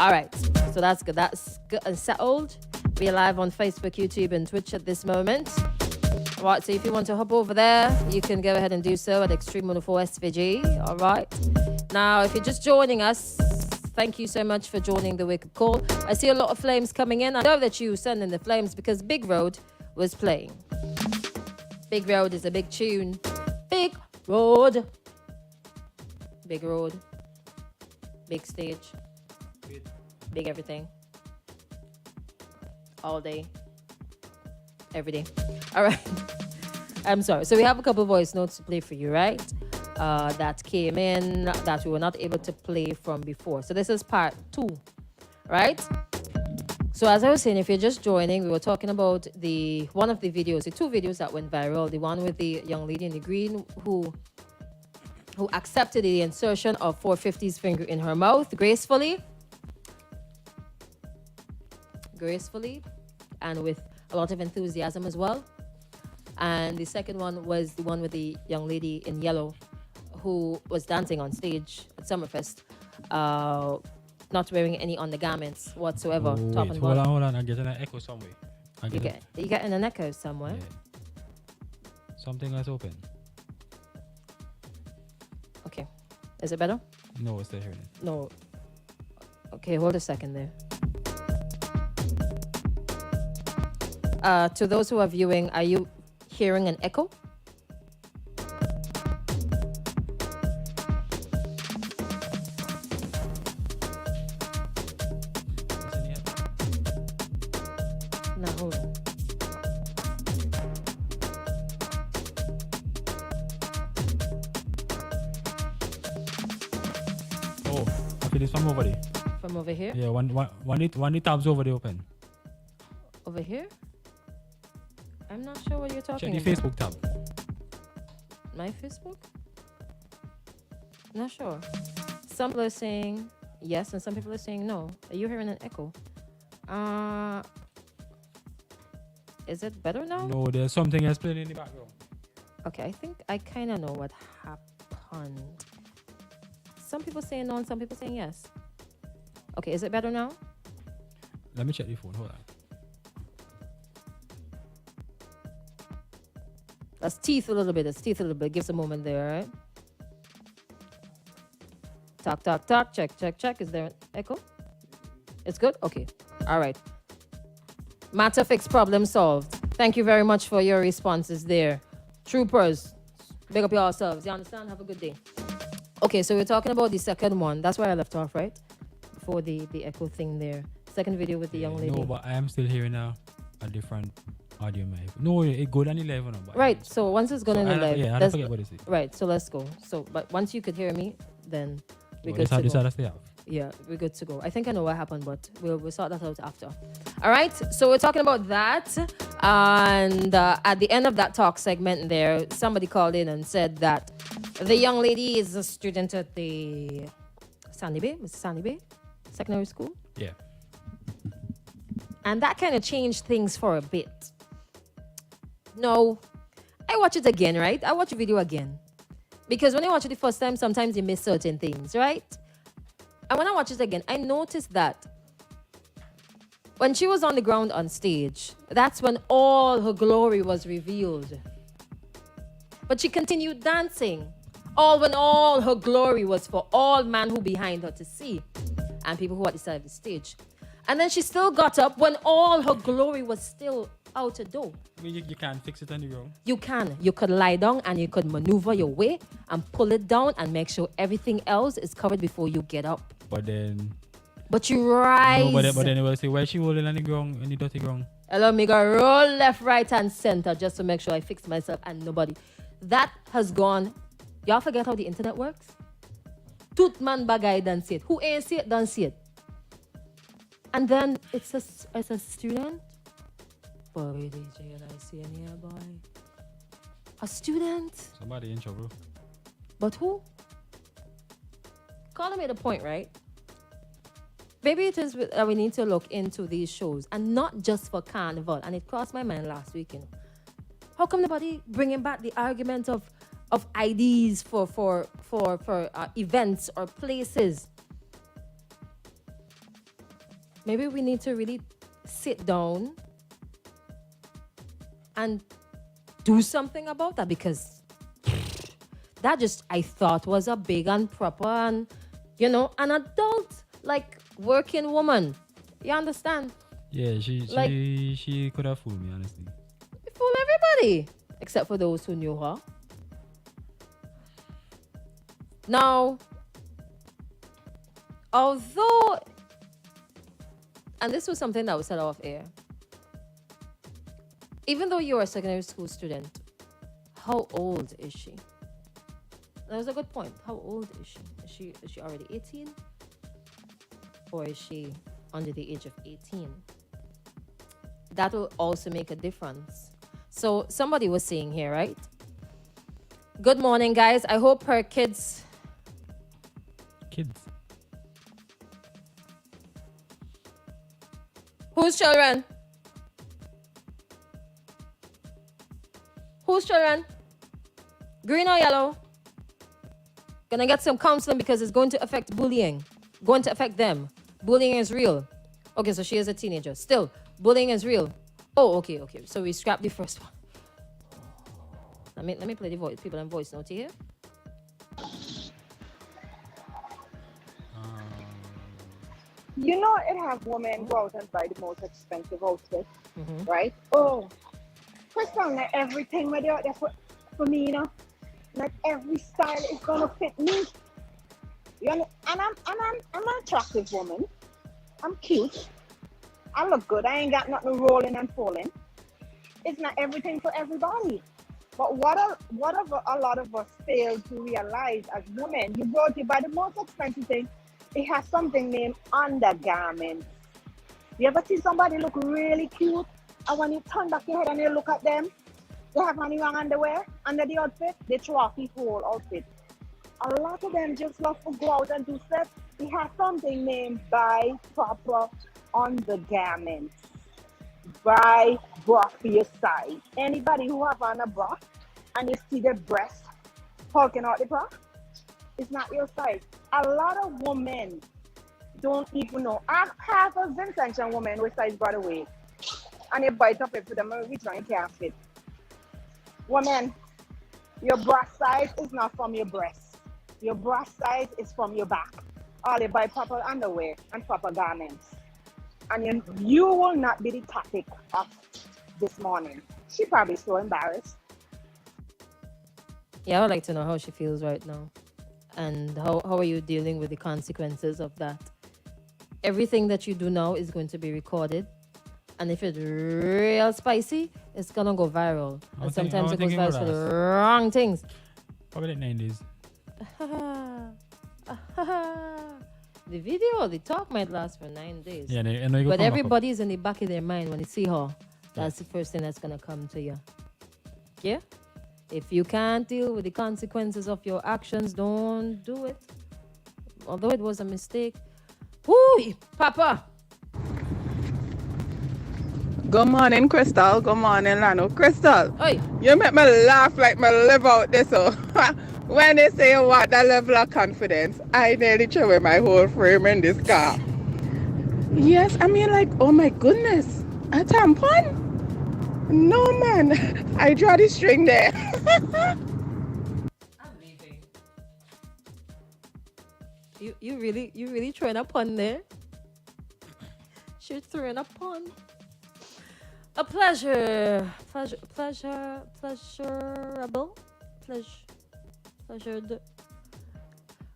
All right. So that's good. That's good and settled. We're live on Facebook, YouTube, and Twitch at this moment. All right. So if you want to hop over there, you can go ahead and do so at Extreme 104 SVG. All right. Now, if you're just joining us, thank you so much for joining the wake up call. I see a lot of flames coming in. I know that you send in the flames because Big Road was playing. Big Road is a big tune. Big Road. Big Road. Big stage. Big everything. All day. Every day. All right. I'm sorry. So we have a couple voice notes to play for you, right? That came in that we were not able to play from before. So this is part 2, right? So as I was saying, if you're just joining, we were talking about one of the videos, the 2 videos that went viral. The one with the young lady in the green who accepted the insertion of 450's finger in her mouth gracefully, and with a lot of enthusiasm as well. And the second one was the one with the young lady in yellow who was dancing on stage at Summerfest, not wearing any undergarments whatsoever. Oh, top wait, and hold bottom. on. I'm getting an echo somewhere. You get in an echo somewhere. Yeah. Something that's open. Okay. Is it better? No, it's still hearing it. No. Okay, hold a second there. To those who are viewing, are you hearing an echo? No, hold on. Oh, okay, this from over there. From over here? Yeah, one the tabs over there open. Over here? I'm not sure what you're talking Check the about. Facebook tab. My Facebook? Not sure. Some people are saying yes, and some people are saying no. Are you hearing an echo? Is it better now? No, there's something else playing in the background. Okay, I think I kind of know what happened. Some people saying no, and some people saying yes. Okay, is it better now? Let me check the phone. Hold on. Let's teeth a little bit. Give us a moment there, all right? Talk, talk, talk. Check. Is there an echo? It's good? Okay. All right. Matter fixed, problem solved. Thank you very much for your responses there. Troopers, big up yourselves. You understand? Have a good day. Okay, so we're talking about the second one. That's where I left off, right? Before the echo thing there. Second video with the young lady. No, but I am still hearing a different audio mic. No, it go on 11. But Right, so once it's gone in the live. Yeah, I don't forget what it is. Right, so let's go. So, but once you could hear me, then we're good This how to this go. how stay out. Yeah, we're good to go. I think I know what happened, but we'll sort that out after. All right, so we're talking about that. And at the end of that talk segment there, somebody called in and said that the young lady is a student at the Sandy Bay Secondary School. Yeah. And that kind of changed things for a bit. No, I watch it again, right? I watch the video again. Because when I watch it the first time, sometimes you miss certain things, right? And when I watch it again, I noticed that when she was on the ground on stage, that's when all her glory was revealed. But she continued dancing, when all her glory was for all man who behind her to see, and people who at the side of the stage. And then she still got up when all her glory was still out the door. I mean, you can't fix it on the ground. You can. You could lie down and you could maneuver your way and pull it down and make sure everything else is covered before you get up. But then... But you rise. No, but then it will say, why she holding on the ground, in the dirty ground? Hello, me go roll left, right, and center just to make sure I fix myself and nobody. That has gone. Y'all forget how the internet works? Tooth man bagay don't see it. Who ain't see it, don't see it. And then it's a student. Boy, DJ, and I see in here, boy. A student? Somebody in trouble. But who? Carla made a point, right? Maybe it is that we need to look into these shows, and not just for Carnival. And it crossed my mind last week, you know. How come nobody bringing back the argument of IDs for events or places? maybe we need to really sit down and do something about that, because that just, I thought, was a big and proper and, an adult, like, working woman. You understand? Yeah, Like- she could have fooled me, honestly. Fool everybody, except for those who knew her. Now, although, and this was something that was said off air, even though you're a secondary school student, how old is she? That was a good point. How old is she? Is she already 18? Or is she under the age of 18? That will also make a difference. So somebody was saying here, right? Good morning, guys. I hope her kids. Whose children? Whose children? Green or yellow? Gonna get some counseling because it's going to affect bullying. Going to affect them. Bullying is real. Okay, so she is a teenager. Still, bullying is real. Oh, okay. So we scrap the first one. Let me play the voice. People and voice note here. You know, it have women go out and buy the most expensive outfit, right? Oh, Crystal, not everything where they out there for me, Not every style is gonna fit me. You know, and I'm an attractive woman. I'm cute. I look good. I ain't got nothing rolling and falling. It's not everything for everybody. But what a lot of us fail to realize as women, you go to buy the most expensive thing. It has something named undergarments. You ever see somebody look really cute, and when you turn back your head and you look at them, they have on the wrong underwear under the outfit, they throw off the whole outfit. A lot of them just love to go out and do stuff. It has something named buy proper undergarments. Buy bra for your size. Anybody who have on a bra and you see their breast poking out the bra, it's not your size. A lot of women don't even know. I have a Vincent woman with size by the way, and they bite up it for them and reach and can't fit. Woman, your bra size is not from your breast. Your bra size is from your back. All they buy proper underwear and proper garments. And you will not be the topic of this morning. She probably so embarrassed. Yeah, I would like to know how she feels right now. And how are you dealing with the consequences of that? Everything that you do now is going to be recorded. And if it's real spicy, it's going to go viral. And sometimes it goes viral for the wrong things. Probably like 90s. The video, the talk might last for 9 days. Yeah, I know you but everybody's in the back of their mind when you see her. That's the first thing that's going to come to you. Yeah? If you can't deal with the consequences of your actions, don't do it. Although it was a mistake. Woo! Papa! Good morning, Crystal. Good morning, Lano. Crystal, Oi! you make me laugh like my live out there. So when they say what that level of confidence, I nearly threw away my whole frame in this car. Yes, I mean like, oh my goodness, a tampon? No man, I draw the string there. I'm leaving. You really throwing a pun there? She's throwing a pun. A pleasureable.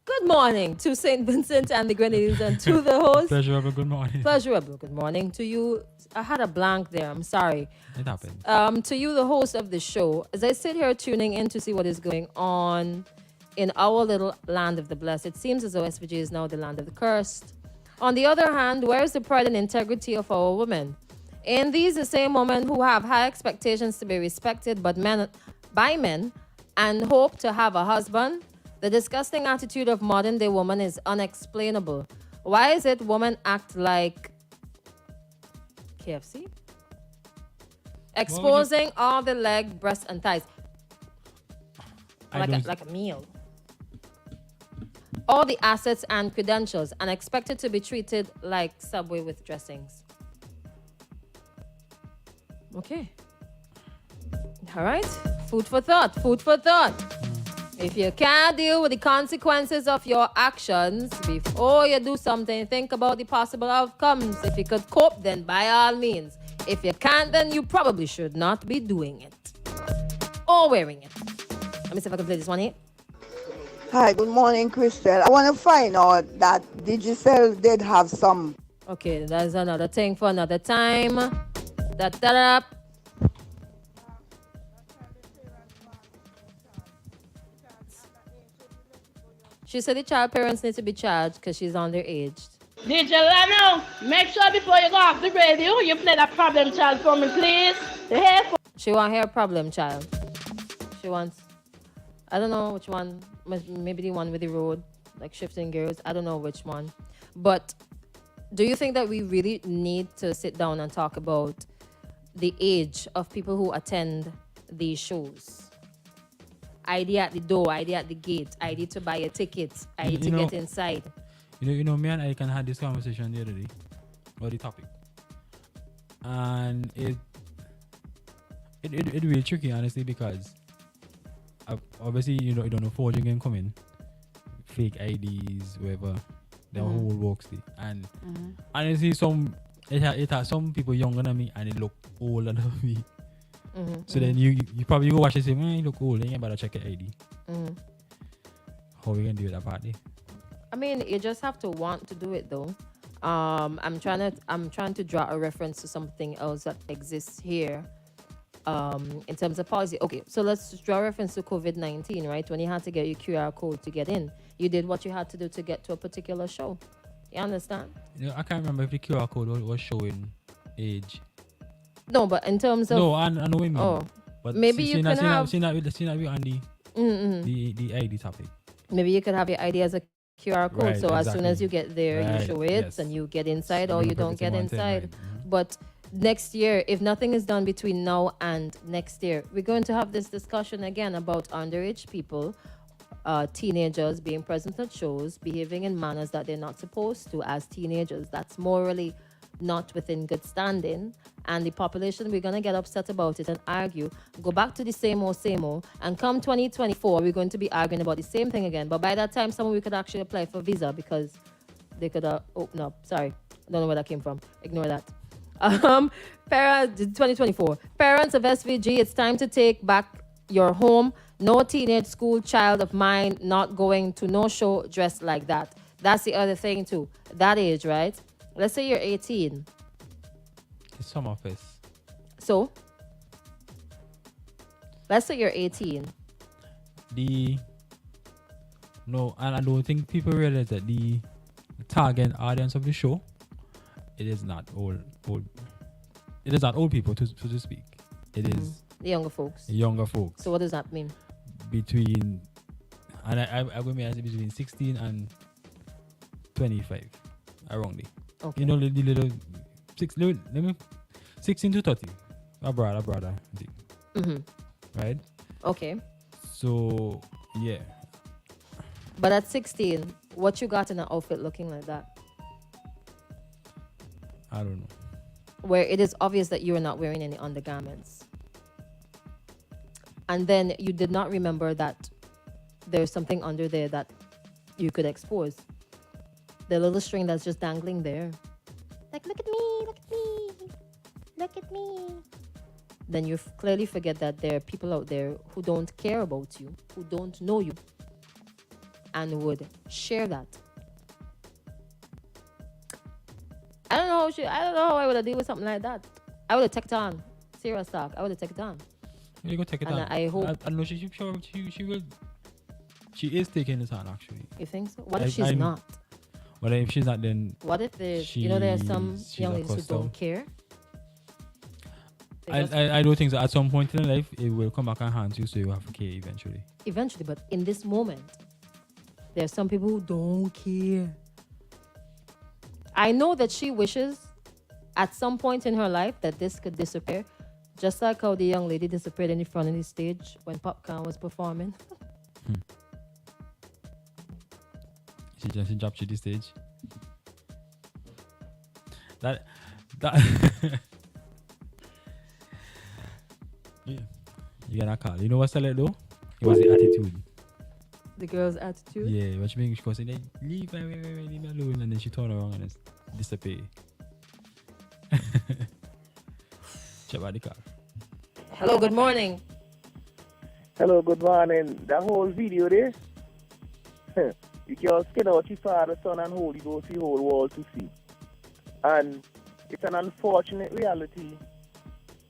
Good morning to St. Vincent and the Grenadines and to the host. Pleasurable, good morning. Pleasurable. Good morning to you. I had a blank there. I'm sorry. It happened. To you, the host of the show, as I sit here tuning in to see what is going on in our little land of the blessed, it seems as though SVG is now the land of the cursed. On the other hand, where is the pride and integrity of our women? In these, the same women who have high expectations to be respected by men and hope to have a husband, the disgusting attitude of modern day woman is unexplainable. Why is it women act like KFC? Exposing all the leg, breast, and thighs. Like a meal. all the assets and credentials and expected to be treated like Subway with dressings. Okay. All right. Food for thought. Food for thought. If you can't deal with the consequences of your actions before you do something, think about the possible outcomes. If you could cope, then by all means. If you can't, then you probably should not be doing it or wearing it. Let me see if I can play this one here. Hi, good morning, Crystal. I want to find out that Digicel did have some. Okay, that's another thing for another time. Da-da-da. She said the child parents need to be charged because she's underage. DJ Lano, make sure before you go off the radio, you play that problem child for me, please. The headphone. She want her problem child. She wants, I don't know which one, maybe the one with the road, like shifting gears. I don't know which one. But do you think that we really need to sit down and talk about the age of people who attend these shows? ID at the door, ID at the gate, ID to buy a ticket, ID to get inside. You know, me and I can have this conversation the other day about the topic, and it really tricky, honestly, because obviously you don't know forging can come in, fake IDs, whatever, the whole works thing, and honestly, it has some people younger than me and they look older than me. So then you probably go watch and say, man, you look old, you ain't better check your ID. How we gonna do that party? I mean, you just have to want to do it though. I'm trying to draw a reference to something else that exists here. In terms of policy. Okay, so let's draw a reference to COVID-19, right? When you had to get your QR code to get in, you did what you had to do to get to a particular show. You understand? I can't remember if the QR code was showing age. No, but in terms of... No, I know what you mean. Oh, but maybe you can have... See that on the ID topic. Maybe you could have your ID as a QR code, right, so exactly. As soon as you get there, right, you show it, yes. and you get inside, So or you don't get inside. Right. But next year, if nothing is done between now and next year, we're going to have this discussion again about underage people, teenagers being present at shows, behaving in manners that they're not supposed to as teenagers. That's morally not within good standing. And the population, we're going to get upset about it and argue, go back to the same old, and come 2024, we're going to be arguing about the same thing again. But by that time, we could actually apply for visa because they could open up. Sorry, I don't know where that came from. Ignore that. 2024. Parents of SVG, it's time to take back your home. No teenage school child of mine not going to no show dressed like that. That's the other thing too. That age, right? Let's say you're 18. It's some office. So, let's say you're 18. No, and I don't think people realize that the target audience of the show, it is not old. It is not old people, to speak. It is the younger folks. Younger folks. So what does that mean? Between, and I would mean between 16 and 25, around there. Okay. You know, the little 16 to 30, a brother, right? Okay. So yeah. But at 16, what you got in an outfit looking like that? I don't know. Where it is obvious that you are not wearing any undergarments. And then you did not remember that there's something under there that you could expose. The little string that's just dangling there. Like, look at me, look at me, look at me. Then you clearly forget that there are people out there who don't care about you, who don't know you, and would share that. I don't know how I would have dealt with something like that. I would have taken it on. Serious talk. I would have taken it on. You go take it And on. I hope. I know she will. She is taking it on, actually. You think so? What if she's not? But if she's not, then What if there's, there's some young ladies who don't care? I don't think so. At some point in life, it will come back and haunt you, so you have to care eventually. Eventually, but in this moment, there's some people who don't care. I know that she wishes at some point in her life that this could disappear, just like how the young lady disappeared in the front of the stage when Popcorn was performing. She just dropped you the stage. That yeah. You get a call. You know what's that though? It was the attitude. The girl's attitude. Yeah, what she mean? She goes saying, leave me alone, and then she turn around and just disappear. Check out the car. Hello, good morning. Hello, good morning. That whole video there, you can skin out your Father, Son, and Holy Ghost, the whole world to see. And it's an unfortunate reality.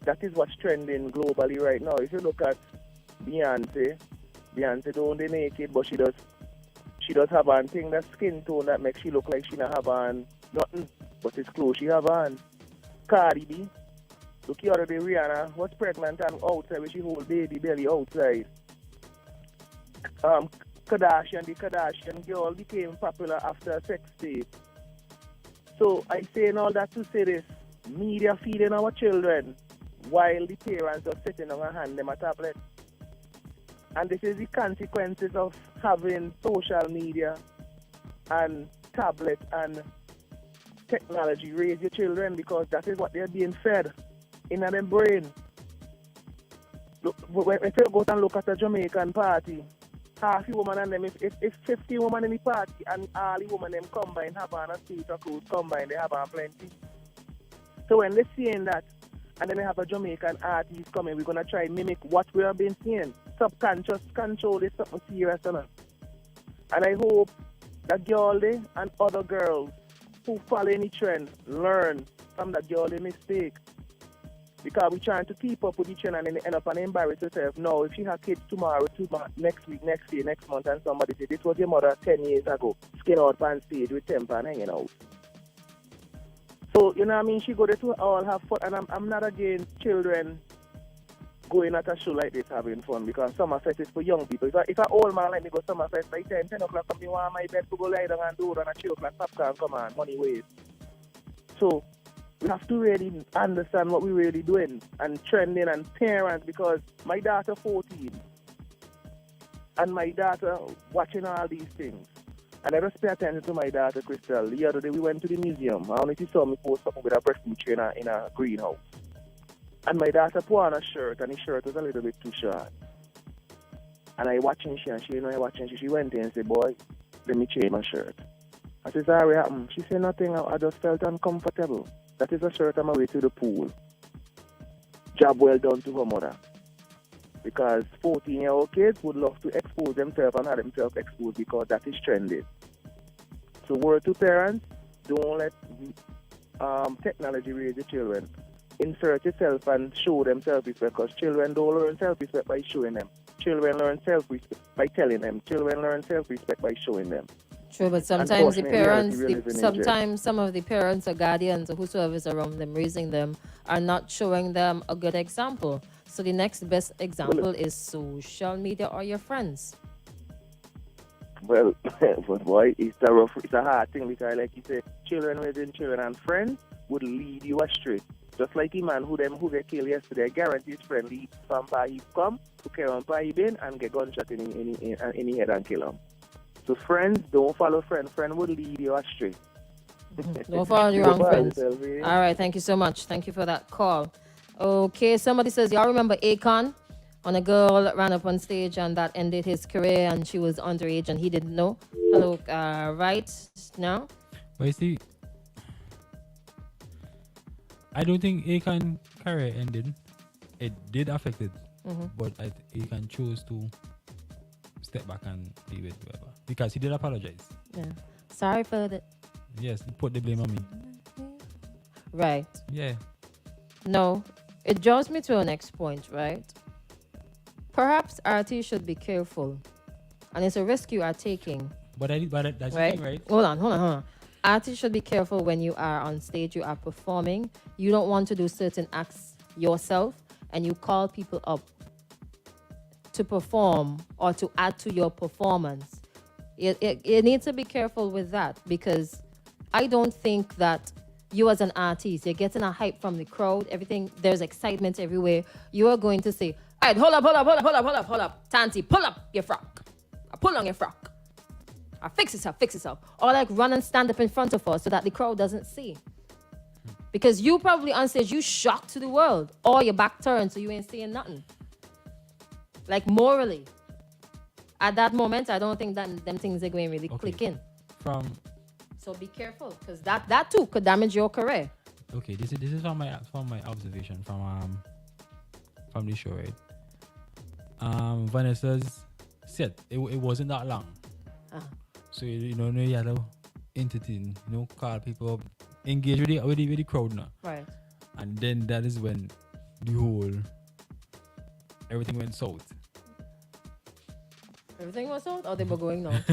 That is what's trending globally right now. If you look at Beyonce don't only naked, but she does have on thing, that skin tone that makes she look like she not have on nothing, but it's clothes she have on. Cardi B, look the other day, Rihanna was pregnant and outside with she hold baby belly outside. The Kardashian girl became popular after a sex tape. So I saying all that to say this, media feeding our children while the parents are sitting on a hand them a tablet. And this is the consequences of having social media and tablet and technology raise your children, because that is what they're being fed in their brain. Look, if you go and look at a Jamaican party, half the women and them, if 50 women in the party and all the women them combined have on a suit or clothes combined, they have on plenty. So when they're seeing that, and then they have a Jamaican artist coming, we're going to try and mimic what we have been seeing. Subconscious control is something serious, you know? And I hope that girl and other girls who follow any trend learn from that girl mistake. Because we're trying to keep up with the trend and then end up and embarrass yourself. No, if you have kids tomorrow, next week, next year, next month, and somebody say, this was your mother 10 years ago, skin out on stage with temper and hanging out. So, you know what I mean? She go there to all have fun. And I'm not against children going at a show like this having fun, because Summerfest is for young people. If an old man like me go Summerfest by 10 o'clock, I me want my bed to go lie down and do it, and at 3 o'clock popcorn come on, money waste. So, we have to really understand what we're really doing and trending and parents, because my daughter 14 and my daughter watching all these things. And I just pay attention to my daughter, Crystal. The other day we went to the museum. I don't know if you saw me post something with a breastfeed tray in a greenhouse. And my daughter put on a shirt, and the shirt was a little bit too short. And I watching she, and she, she went in and said, boy, let me change my shirt. I said, sorry, happened. She said nothing, I just felt uncomfortable. That is a shirt on my way to the pool. Job well done to her mother. Because 14-year-old kids would love to expose themselves and have themselves exposed, because that is trendy. So word to parents, don't let technology raise the children. Insert yourself and show them self-respect, because children don't learn self-respect by showing them. Children learn self-respect by telling them. Children learn self-respect by showing them. True, but sometimes the parents, sometimes some of the parents or guardians or whosoever is around them raising them are not showing them a good example. So the next best example is social media or your friends. Well, but boy, it's a hard thing, because like you said, children raising children and friends would lead you astray. Just like the man who get killed yesterday, I guarantee his friend leads from by his come to carry on by bin and get gunshot in head and kill him. So friends, don't follow friend. Friend will lead you astray. Don't follow the wrong friends. All right, thank you so much. Thank you for that call. Okay, somebody says, y'all remember Akon? On a girl that ran up on stage and that ended his career, and she was underage and he didn't know. Hello, right now? But you see, I don't think Akon career ended. It did affect it, but Akon chose to step back and be with whoever, because he did apologize. Yeah. Sorry for that. Yes, he put the blame on me. Right. Yeah. No, it draws me to a next point, right? Perhaps artists should be careful, and it's a risk you are taking. But that's right? the thing, right? Hold on. Artists should be careful when you are on stage, you are performing. You don't want to do certain acts yourself, and you call people up to perform or to add to your performance. You need to be careful with that, because I don't think that you as an artist, you're getting a hype from the crowd, everything, there's excitement everywhere. You are going to say, all right, hold up. Tanti, pull up your frock. Pull on your frock. or fix yourself, or like run and stand up in front of us so that the crowd doesn't see. Because you probably on stage, you shocked to the world, or your back turned so you ain't seeing nothing. Like morally, at that moment, I don't think that them things are going to really click in. So be careful, because that too could damage your career. Okay, this is from my observation from the show, right? Vanessa's set, it wasn't that long. So you had to entertain, call people up, engage with the crowd now. Right. And then that is when the whole everything went south. Everything was south, or they were going north?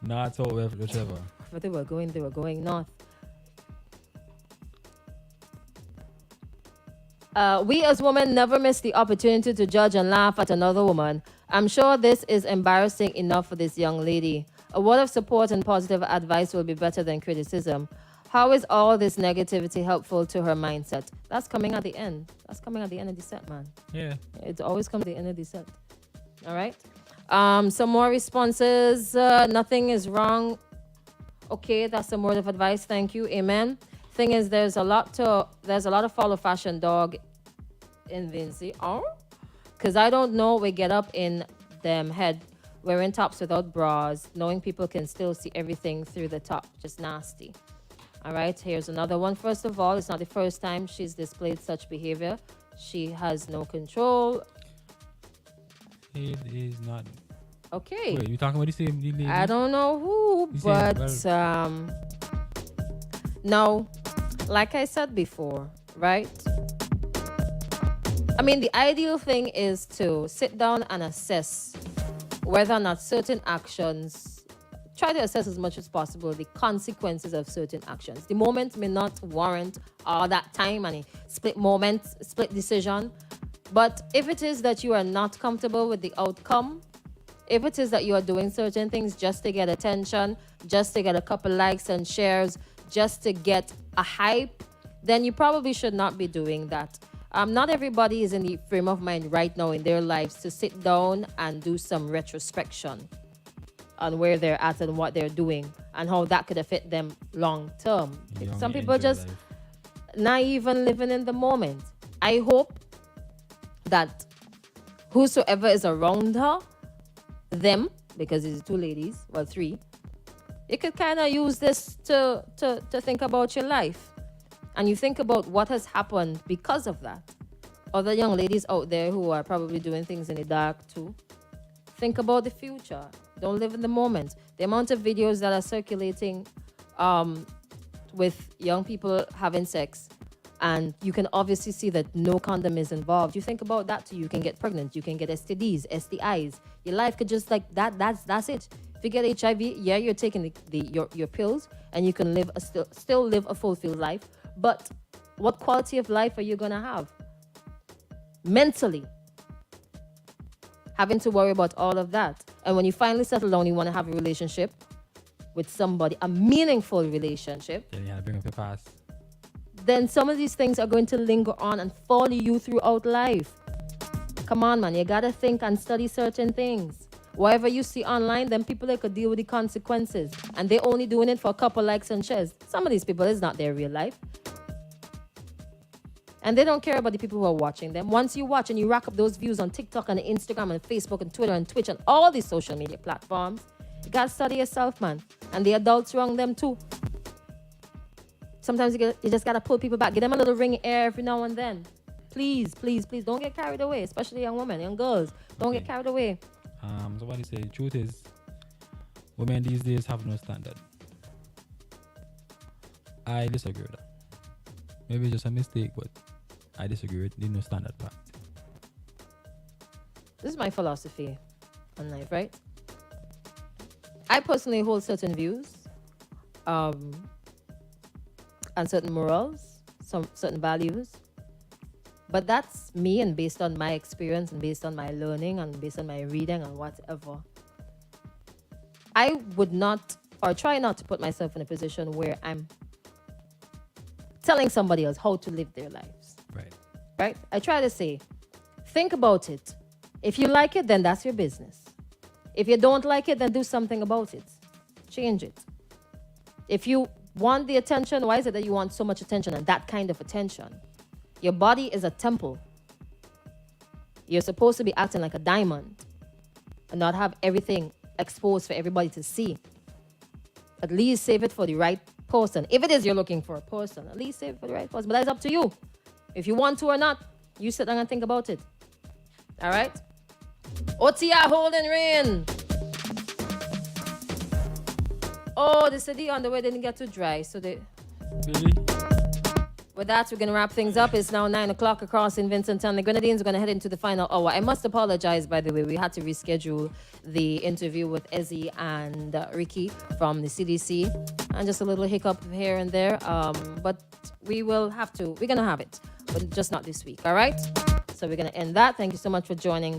Not so whichever. But they were going north. We as women never miss the opportunity to judge and laugh at another woman. I'm sure this is embarrassing enough for this young lady. A word of support and positive advice will be better than criticism. How is all this negativity helpful to her mindset? That's coming at the end. That's coming at the end of the set, man. Yeah. It always comes at the end of the set. All right. Some more responses. Nothing is wrong. Okay, that's some word of advice. Thank you. Amen. Thing is, there's a lot of follow fashion dog in Vinci. Oh, because I don't know. We get up in them head wearing tops without bras, knowing people can still see everything through the top. Just nasty. All right, here's another one. First of all, it's not the first time she's displayed such behavior. She has no control. It is not. Okay. Wait, you talking about the same lady? I don't know who, but no, like I said before, right? I mean, the ideal thing is to sit down and assess whether or not certain actions, try to assess as much as possible the consequences of certain actions. The moment may not warrant all that time and a split decision. But if it is that you are not comfortable with the outcome, if it is that you are doing certain things just to get attention, just to get a couple likes and shares, just to get a hype, then you probably should not be doing that. Not everybody is in the frame of mind right now in their lives to sit down and do some retrospection on where they're at and what they're doing and how that could affect them long term. Some people just not even living in the moment. I hope that whosoever is around her, them, because it's two ladies, well, three, you could kind of use this to think about your life. And you think about what has happened because of that. Other young ladies out there who are probably doing things in the dark too. Think about the future. Don't live in the moment. The amount of videos that are circulating with young people having sex, and you can obviously see that no condom is involved. You think about that too. You can get pregnant. You can get STDs, STIs. Your life could just like that. That's it. If you get HIV, yeah, you're taking your pills, and you can live still live a fulfilled life. But what quality of life are you gonna have? Mentally, having to worry about all of that. And when you finally settle down, you want to have a relationship with somebody, a meaningful relationship. Then you gotta bring up your past. Then some of these things are going to linger on and follow you throughout life. Come on, man. You got to think and study certain things. Whatever you see online, then people that could deal with the consequences. And they're only doing it for a couple likes and shares. Some of these people, it's not their real life. And they don't care about the people who are watching them. Once you watch and you rack up those views on TikTok and Instagram and Facebook and Twitter and Twitch and all these social media platforms, you got to study yourself, man. And the adults wrong them too. Sometimes you just got to pull people back. Give them a little ring air every now and then. Please, please, please don't get carried away, especially young women, young girls. Don't get carried away. Somebody say the truth is, women these days have no standard. I disagree with that. Maybe it's just a mistake, but I disagree with the no standard part. This is my philosophy on life, right? I personally hold certain views, and certain morals, some certain values. But that's me, and based on my experience and based on my learning and based on my reading and whatever. I would not, or try not to put myself in a position where I'm telling somebody else how to live their lives. Right? I try to say, think about it. If you like it, then that's your business. If you don't like it, then do something about it. Change it. If you want the attention, why is it that you want so much attention and that kind of attention? Your body is a temple. You're supposed to be acting like a diamond and not have everything exposed for everybody to see. At least save it for the right person. If it is you're looking for a person, at least save it for the right person. But that's up to you. If you want to or not, you sit down and think about it. All right? Otia holding rain. Oh, the city on the way didn't get too dry, so they... Really? With that, we're going to wrap things up. It's now 9 o'clock across in Vincenttown. The Grenadines are going to head into the final hour. I must apologize, by the way. We had to reschedule the interview with Ezzy and Ricky from the CDC. And just a little hiccup here and there. But we're going to have it. But just not this week, all right? So we're going to end that. Thank you so much for joining